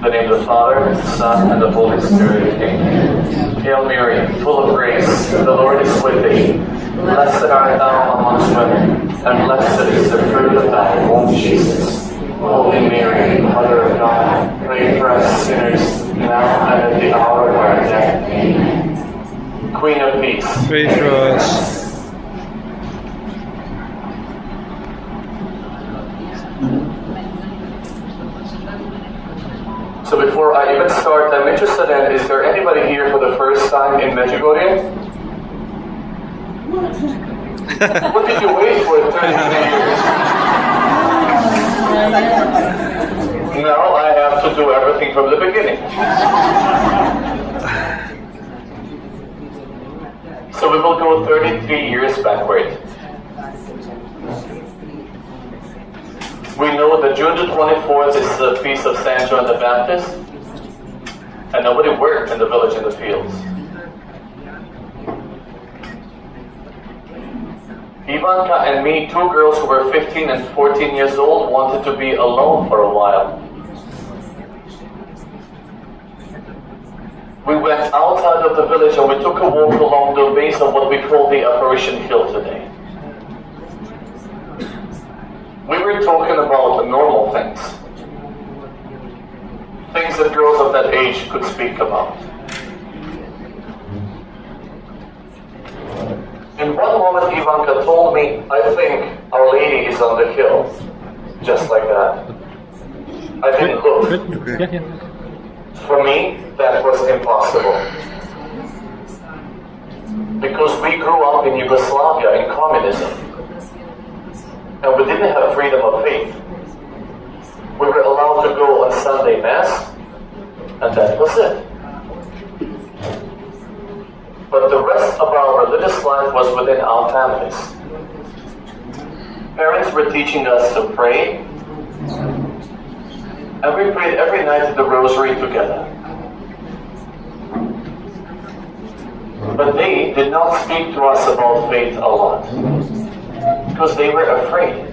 the name of the Father, the Son, and the Holy Spirit. Amen. Hail Mary, full of grace, the Lord is with thee. Blessed art thou amongst women, and blessed is the fruit of thy womb, Jesus. Holy Mary, Mother of God, pray for us sinners, now and at the hour of our death. Amen. Queen of Peace, pray for us. So before I even start, I'm interested in, is there anybody here for the first time in Medjugorje? What did you wait for 33 years? Now I have to do everything from the beginning. So we will go 33 years backward. We know that June the 24th is the feast of Saint John the Baptist, and nobody worked in the village in the fields. Ivanka and me, two girls who were 15 and 14 years old, wanted to be alone for a while. We went outside of the village and we took a walk along the base of what we call the Apparition Hill today. We were talking about the normal things. Things that girls of that age could speak about. In one moment, Ivanka told me, I think Our Lady is on the hill. Just like that. I didn't look. For me, that was impossible. Because we grew up in Yugoslavia, in communism. And we didn't have freedom of faith. We were allowed to go on Sunday Mass, and that was it. But the rest of our religious life was within our families. Parents were teaching us to pray, and we prayed every night the rosary together. But they did not speak to us about faith a lot, because they were afraid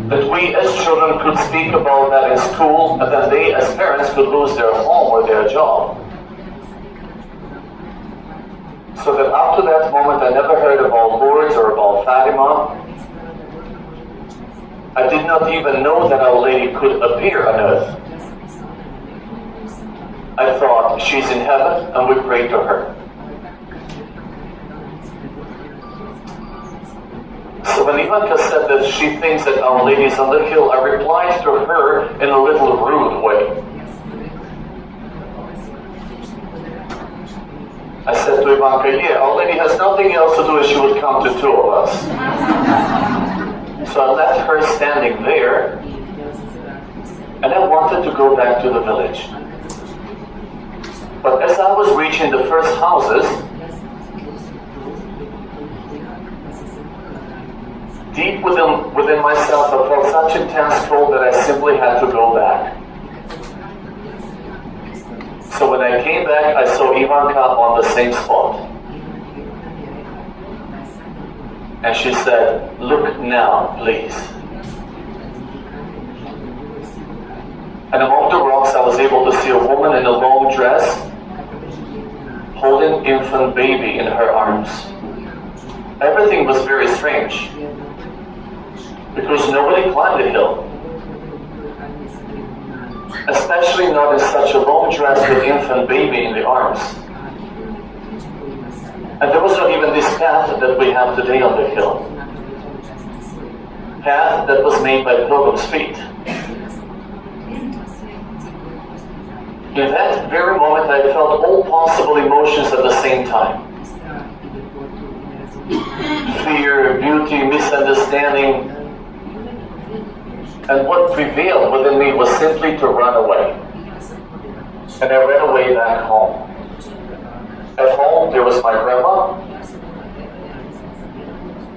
that we as children could speak about that in school, and then they as parents could lose their home or their job. So that up to that moment I never heard about Lourdes or about Fatima. I did not even know that Our Lady could appear on earth. I thought, she's in heaven and we pray to her. So when Ivanka said that she thinks that Our Lady is on the hill, I replied to her in a little rude way. I said to Ivanka, yeah, Our Lady has nothing else to do and she would come to two of us. So I left her standing there, and I wanted to go back to the village. But as I was reaching the first houses, deep within myself, I felt such intense cold that I simply had to go back. So when I came back, I saw Ivanka on the same spot. And she said, look now, please. And among the rocks, I was able to see a woman in a long dress, holding infant baby in her arms. Everything was very strange, because nobody climbed the hill. Especially not in such a long dress with infant baby in the arms. And there was not even this path that we have today on the hill. Path that was made by pilgrims' feet. In that very moment I felt all possible emotions at the same time. Fear, beauty, misunderstanding. And what prevailed within me was simply to run away. And I ran away back home. At home, there was my grandma.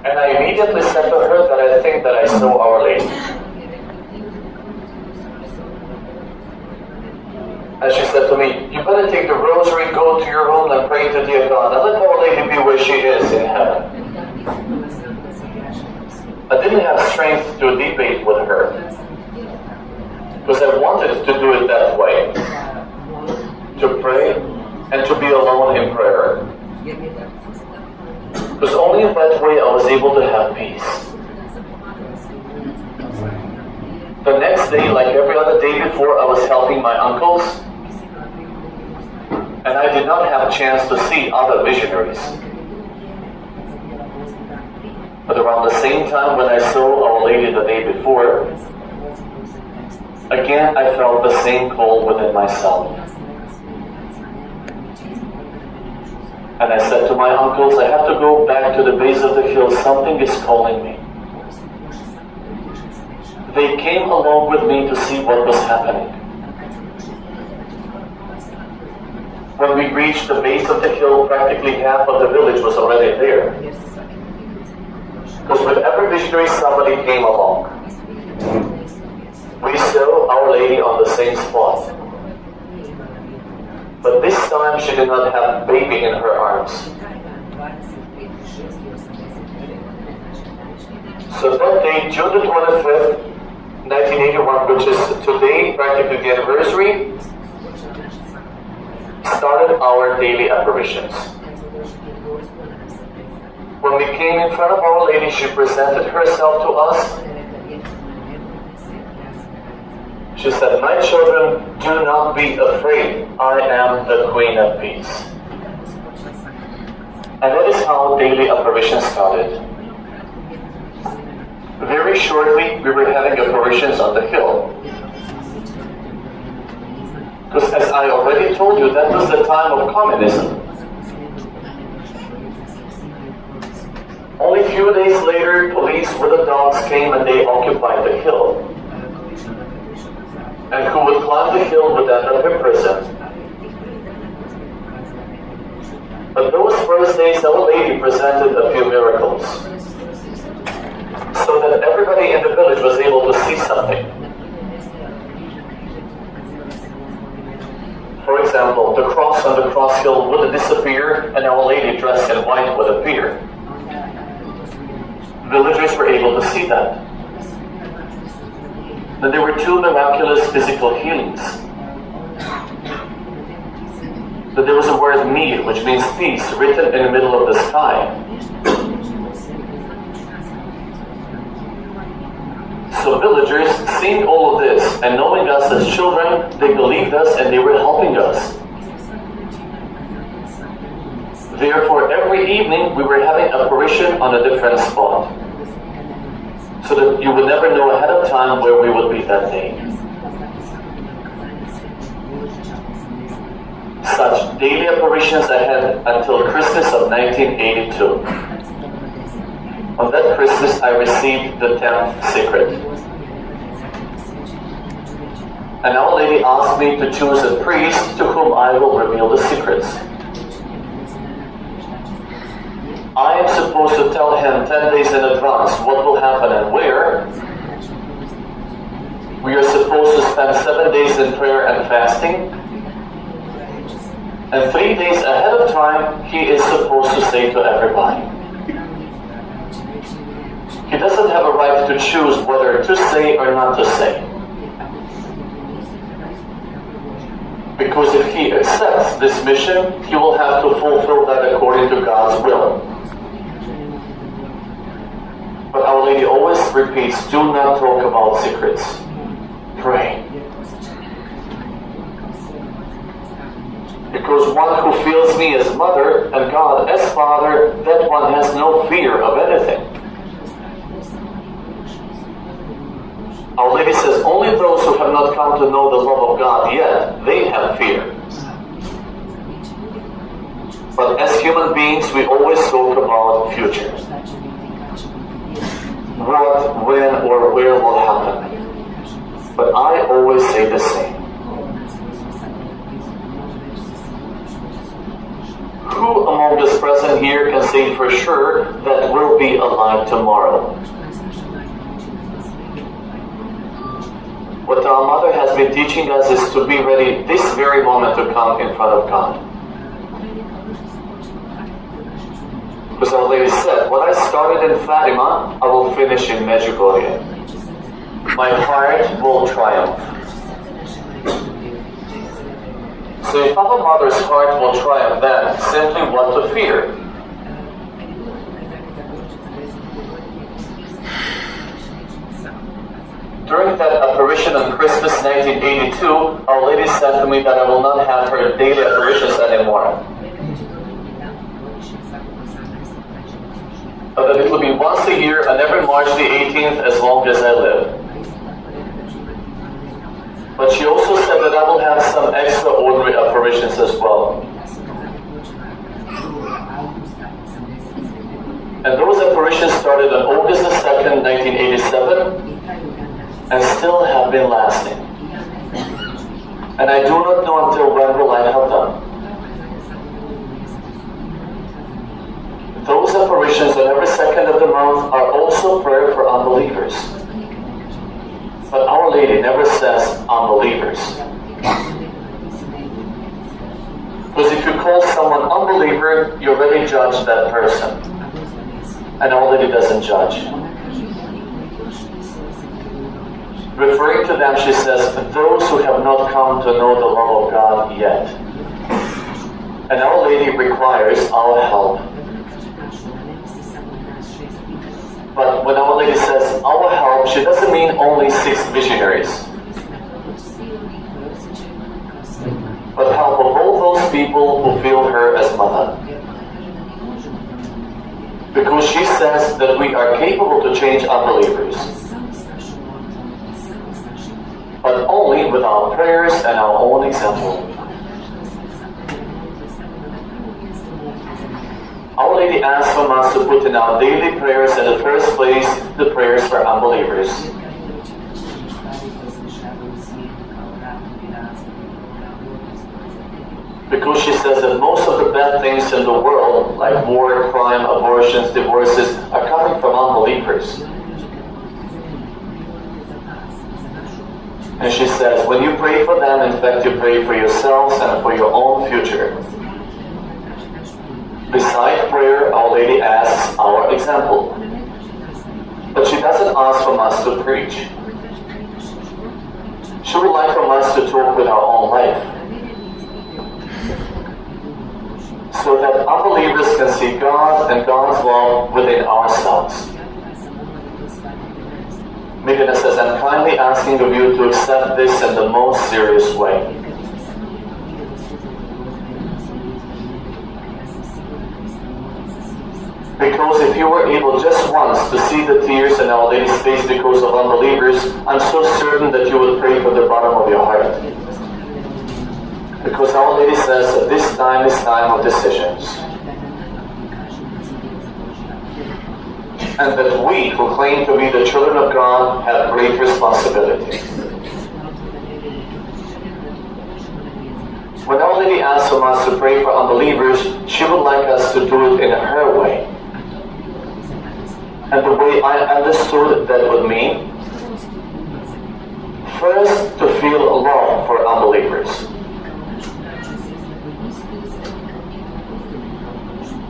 And I immediately said to her that I think that I saw Our Lady. And she said to me, you better take the rosary, go to your room and pray to dear God, and let Our Lady be where she is in heaven. I didn't have strength to debate with her. because I wanted to do it that way, to pray and to be alone in prayer. Because only in that way I was able to have peace. The next day, like every other day before, I was helping my uncles, and I did not have a chance to see other visionaries. But around the same time when I saw Our Lady the day before, again I felt the same call within myself. And I said to my uncles, I have to go back to the base of the hill, something is calling me. They came along with me to see what was happening. When we reached the base of the hill, practically half of the village was already there. Because with every visionary, somebody came along. We saw Our Lady on the same spot. But this time she did not have a baby in her arms. So that day, June the 25th, 1981, which is today practically the anniversary, started our daily apparitions. When we came in front of Our Lady, she presented herself to us. She said, my children, do not be afraid. I am the Queen of Peace. And that is how daily apparitions started. Very shortly, we were having apparitions on the hill. Because as I already told you, that was the time of communism. Only a few days later, police with the dogs came and they occupied the hill. And who would climb the hill would end up in prison. But those first days, Our Lady presented a few miracles, so that everybody in the village was able to see something. For example, the cross on the cross hill would disappear and Our Lady dressed in white would appear. Villagers were able to see that. Then there were two miraculous physical healings. That there was a word mir, which means peace, written in the middle of the sky. So villagers, seeing all of this and knowing us as children, they believed us and they were helping us. Therefore, every evening we were having apparition on a different spot, so that you would never know ahead of time where we would be that day. Such daily apparitions I had until Christmas of 1982. On that Christmas I received the 10th secret. And Our Lady asked me to choose a priest to whom I will reveal the secrets. I am supposed to tell him 10 days in advance what will happen and where. We are supposed to spend 7 days in prayer and fasting. And 3 days ahead of time, he is supposed to say to everybody. He doesn't have a right to choose whether to say or not to say. Because if he accepts this mission, he will have to fulfill that according to God's will. But Our Lady always repeats, do not talk about secrets. Pray. Because one who feels me as mother and God as father, that one has no fear of anything. Our Lady says only those who have not come to know the love of God yet, they have fear. But as human beings, we always talk about future. What, when, or where will happen. But I always say the same. Who among us present here can say for sure that we'll be alive tomorrow? What our Mother has been teaching us is to be ready this very moment to come in front of God. Because Our Lady said, what I started in Fatima, I will finish in Medjugorje. My heart will triumph. So if our mother's heart will triumph then, simply what to fear? During that apparition on Christmas 1982, Our Lady said to me that I will not have her daily apparitions anymore. But that it will be once a year and every March the 18th as long as I live. But she also said that I will have some extraordinary apparitions as well. And those apparitions started on August 2nd, 1987 and still have been lasting. And I do not know until when will I have them. Those apparitions on every second of the month are also prayer for unbelievers. But Our Lady never says unbelievers. Because if you call someone unbeliever, you already judge that person. And Our Lady doesn't judge. Referring to them, she says, those who have not come to know the love of God yet. And Our Lady requires our help. But when Our Lady says our help, she doesn't mean only 6 visionaries. But help of all those people who feel her as mother. Because she says that we are capable to change unbelievers. But only with our prayers and our own example. Our Lady asks from us to put in our daily prayers in the first place the prayers for unbelievers. Because she says that most of the bad things in the world, like war, crime, abortions, divorces, are coming from unbelievers. And she says, when you pray for them, in fact, you pray for yourselves and for your own future. Beside prayer, Our Lady asks our example. But she doesn't ask from us to preach. She would like from us to talk with our own life. So that unbelievers can see God and God's love within ourselves. Mirjana says, I'm kindly asking of you to accept this in the most serious way. Because if you were able just once to see the tears in Our Lady's face because of unbelievers, I'm so certain that you would pray from the bottom of your heart. Because Our Lady says that this time is time of decisions. And that we who claim to be the children of God have great responsibility. When Our Lady asks from us to pray for unbelievers, she would like us to do it in her way. And the way I understood that would mean, first to feel love for unbelievers.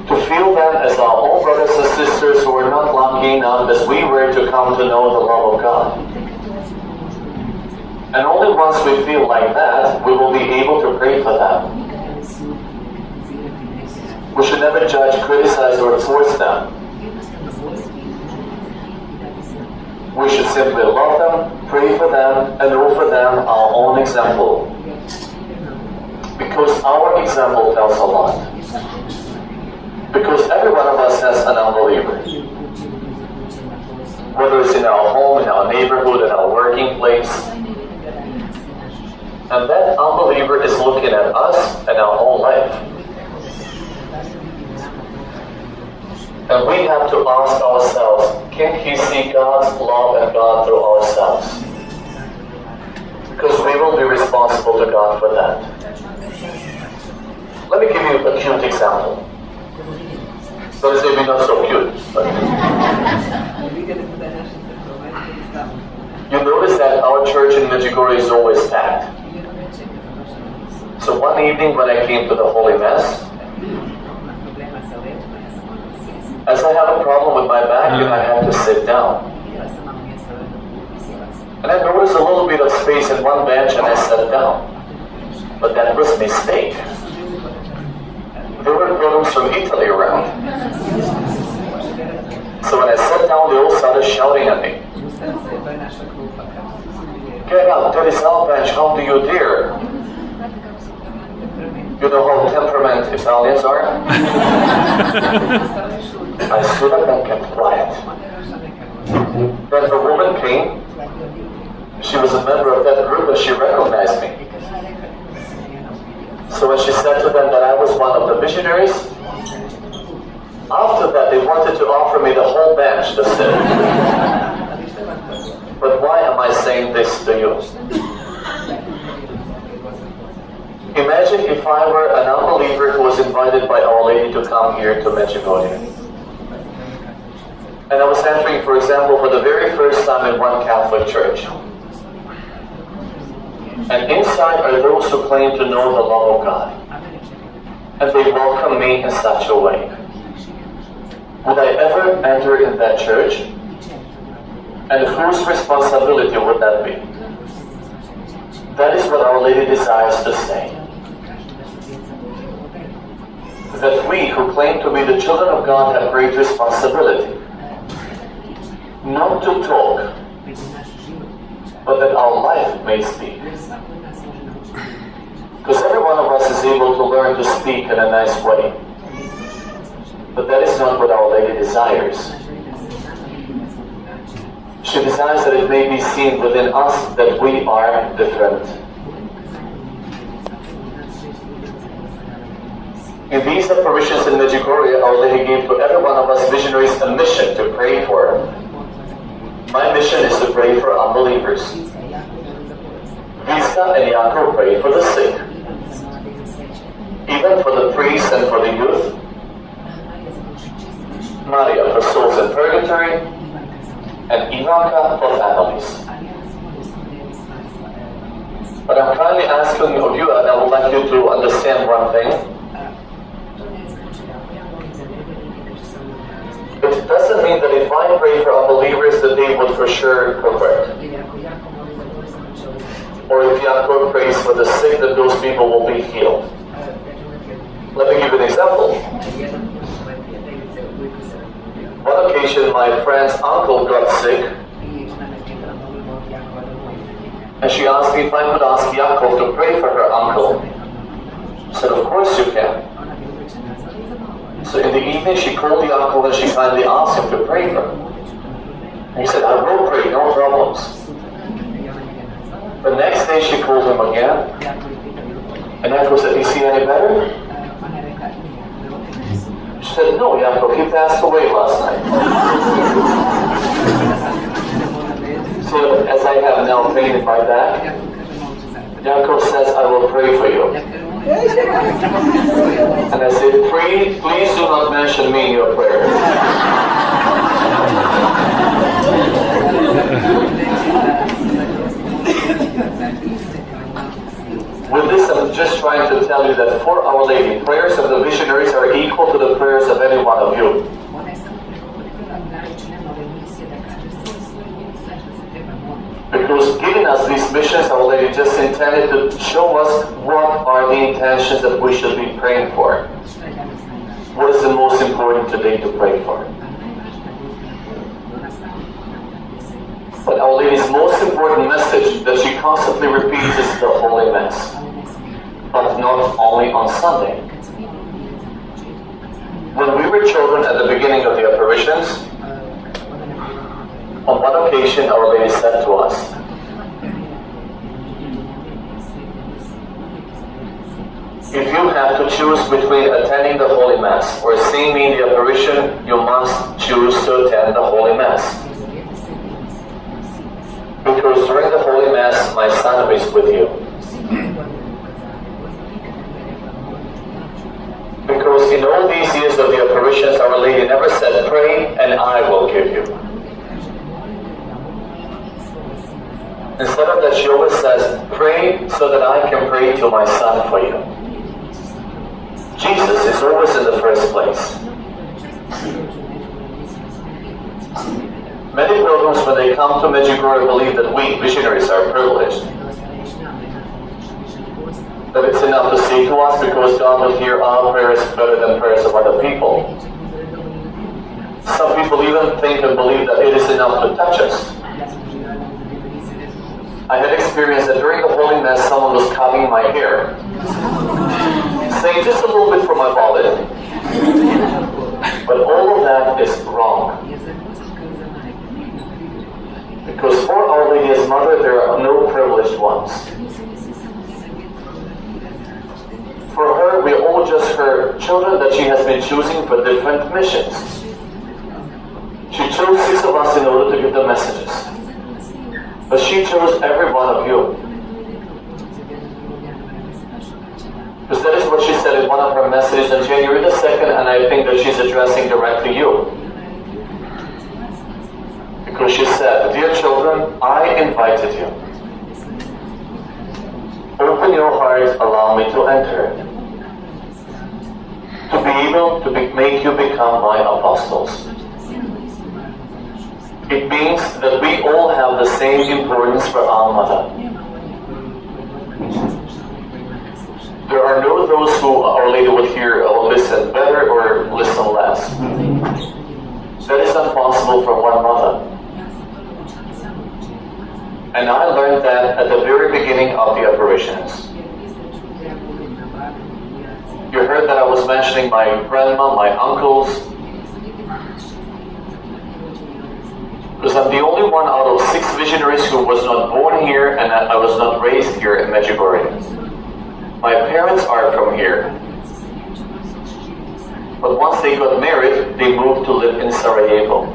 To feel them as our own brothers and sisters who are not lucky enough as we were to come to know the love of God. And only once we feel like that, we will be able to pray for them. We should never judge, criticize, or force them. We should simply love them, pray for them, and offer them our own example. Because our example tells a lot. Because every one of us has an unbeliever. Whether it's in our home, in our neighborhood, in our working place. And that unbeliever is looking at us and our own life. And we have to ask ourselves, can he see God's love and God through ourselves? Because we will be responsible to God for that. Let me give you a cute example. So it's maybe not so cute. But you notice that our church in Medjugorje is always packed. So one evening when I came to the Holy Mass, as I had a problem with my back and I had to sit down. And I noticed a little bit of space in one bench and I sat down. But that was a mistake. There were pilgrims from Italy around. So when I sat down, they all started shouting at me. Get out, that is our bench, how do you dare? You know how temperament Italians are? I stood up and kept quiet. Then a woman came. She was a member of that group and she recognized me. So when she said to them that I was one of the missionaries, after that they wanted to offer me the whole bench to sit. But why am I saying this to you? Imagine if I were an unbeliever who was invited by Our Lady to come here to Medjugorje. And I was entering, for example, for the very first time in one Catholic church. And inside are those who claim to know the love of God. And they welcome me in such a way. Would I ever enter in that church? And whose responsibility would that be? That is what Our Lady desires to say. That we who claim to be the children of God have great responsibility. Not to talk, but that our life may speak. Because every one of us is able to learn to speak in a nice way. But that is not what Our Lady desires. She desires that it may be seen within us that we are different. In these apparitions in Medjugorje, Our Lady gave to every one of us visionaries a mission to pray for. My mission is to pray for unbelievers. Vista and Jakob pray for the sick. Even for the priests and for the youth. Maria for souls in purgatory. And Ivanka for families. But I'm kindly asking of you, and I would like you to understand one thing. It doesn't mean that if I pray for unbelievers that they would for sure convert. Or if Jakob prays for the sick that those people will be healed. Let me give you an example. One occasion my friend's uncle got sick. And she asked me if I could ask Jakob to pray for her uncle. I said, of course you can. So in the evening she called the uncle and she kindly asked him to pray for him. And he said, I will pray, no problems. The next day she called him again. And Jakob said, is he any better? She said, no, Jakob, he passed away last night. So as I have now pain in my back, Jakob says, I will pray for you. And I said, please do not mention me in your prayer. With this, I'm just trying to tell you that for Our Lady, prayers of the visionaries are equal to the prayers of any one of you. Because giving us these missions, Our Lady just intended to show us what are the intentions that we should be praying for. What is the most important today to pray for? But Our Lady's most important message that she constantly repeats is the Holy Mass. But not only on Sunday. When we were children at the beginning of the apparitions, on one occasion Our Lady said to us, if you have to choose between attending the Holy Mass or seeing me in the apparition, you must choose to attend the Holy Mass. Because during the Holy Mass, my Son is with you. Because in all these years of the apparitions, Our Lady never said, pray and I will give you. Instead of that, she always says, pray so that I can pray to my Son for you. Jesus is always in the first place. Many pilgrims, when they come to Medjugorje, believe that we, missionaries, are privileged. That it's say to us, because God will hear our prayers better than prayers of other people. Some people even think and believe that it is enough to touch us. I had experienced that during the Holy Mass, someone was cutting my hair, saying just a little bit from my wallet, but all of that is wrong. Because for Our Lady as Mother, there are no privileged ones. For her, we are all just her children that she has been choosing for different missions. She chose 6 of us in order to give the messages. But she chose every one of you. Because that is what she said in one of her messages on January the 2nd, and I think that she's addressing directly you. Because she said, "Dear children, I invited you. Open your hearts, allow me to enter. To be able to make you become my apostles." It means that we all have the same importance for our Mother. There are no those who Our Lady would hear or listen better or listen less. That is not possible for one Mother. And I learned that at the very beginning of the apparitions. You heard that I was mentioning my grandma, my uncles, because I'm the only one out of 6 visionaries who was not born here, and I was not raised here in Medjugorje. My parents are from here. But once they got married, they moved to live in Sarajevo.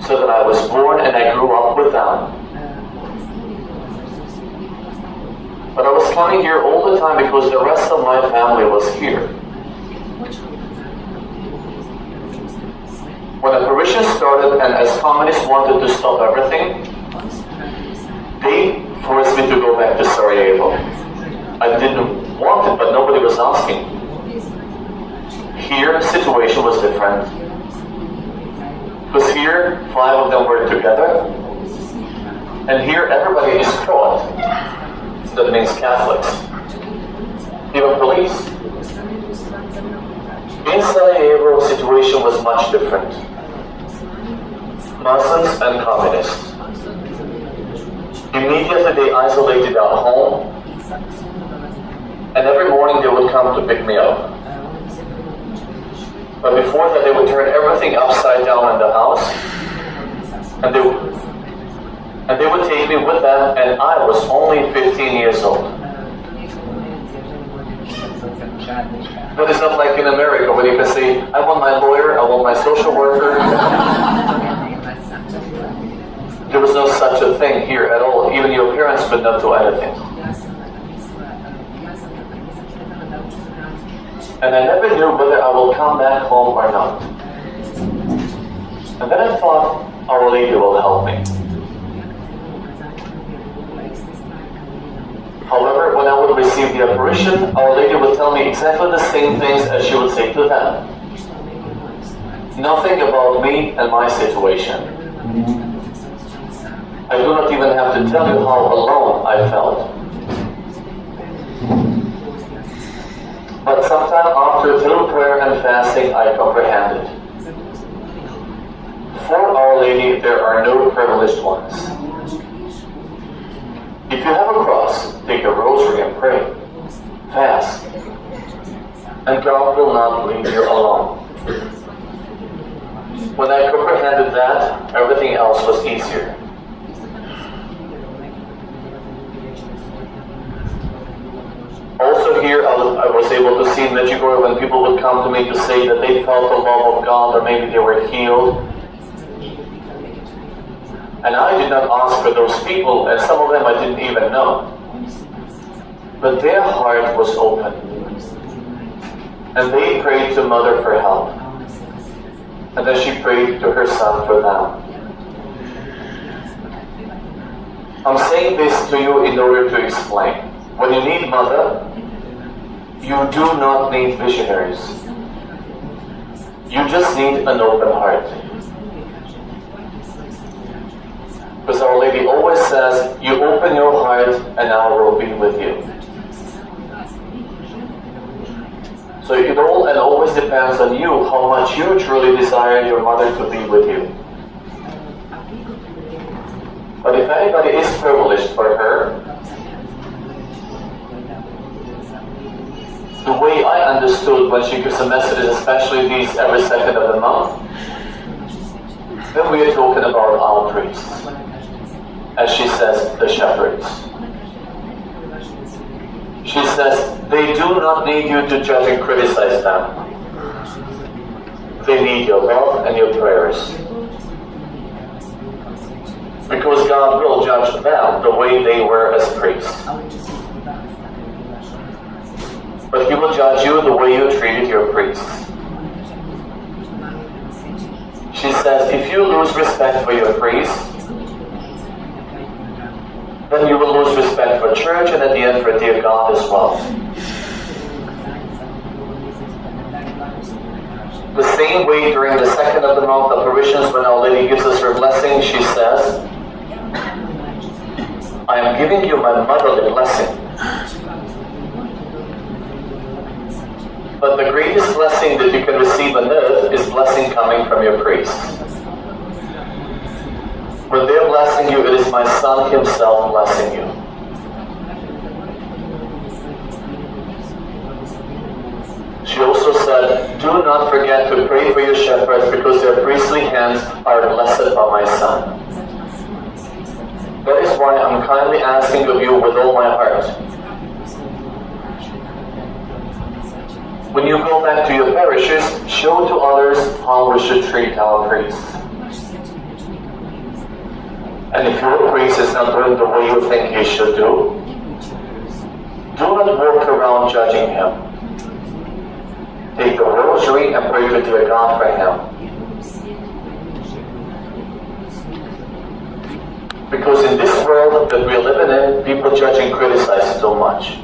So that I was born and I grew up with them. But I was coming here all the time because the rest of my family was here. When apparition started, and as communists wanted to stop everything, they forced me to go back to Sarajevo. I didn't want it, but nobody was asking. Here, the situation was different. Because here, 5 of them were together, and here everybody is taught. That means Catholics. Even police. In Sarajevo, the situation was much different. Muslims and communists. Immediately they isolated our home, and every morning they would come to pick me up. But before that, they would turn everything upside down in the house, and they would take me with them, and I was only 15 years old. But it's not like in America where you can say, "I want my lawyer, I want my social worker." There was no such a thing here at all. Even your parents could not do anything. And I never knew whether I will come back home or not. And then I thought, Our Lady will help me. However, when I would receive the apparition, Our Lady would tell me exactly the same things as she would say to them. Nothing about me and my situation. I do not even have to tell you how alone I felt. But sometime after, through prayer and fasting, I comprehended. For Our Lady, there are no privileged ones. If you have a cross, take a rosary and pray. Fast. And God will not leave you alone. When I comprehended that, everything else was easier. Also here, I was able to see in Medjugorje when people would come to me to say that they felt the love of God, or maybe they were healed. And I did not ask for those people, and some of them I didn't even know. But their heart was open. And they prayed to Mother for help. And then she prayed to her Son for them. I'm saying this to you in order to explain. When you need Mother, you do not need visionaries. You just need an open heart. Because Our Lady always says, you open your heart and I will be with you. So it all and always depends on you how much you truly desire your mother to be with you. But if anybody is privileged for her, the way I understood when she gives a message, especially these every second of the month, then we are talking about our priests. As she says, the shepherds. She says, they do not need you to judge and criticize them. They need your love and your prayers. Because God will judge them the way they were as priests. But He will judge you the way you treated your priests. She says, if you lose respect for your priests, then you will lose respect for church and at the end for dear God as well. The same way during the second of the month apparitions, when Our Lady gives us her blessing, she says, I am giving you my motherly blessing. But the greatest blessing that you can receive on earth is blessing coming from your priests. When they're blessing you, it is my Son Himself blessing you. She also said, do not forget to pray for your shepherds, because their priestly hands are blessed by my Son. That is why I'm kindly asking of you with all my heart. When you go back to your parishes, show to others how we should treat our priests. And if your priest is not doing the way you think he should do not walk around judging him. Take the rosary and pray to dear God for him. Because in this world that we're living in, people judge and criticize so much.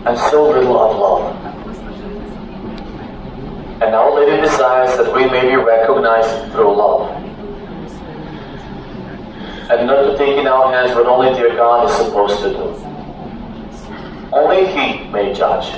And so little of love. And Our Lady desires that we may be recognized through love. And not to take in our hands what only dear God is supposed to do. Only He may judge.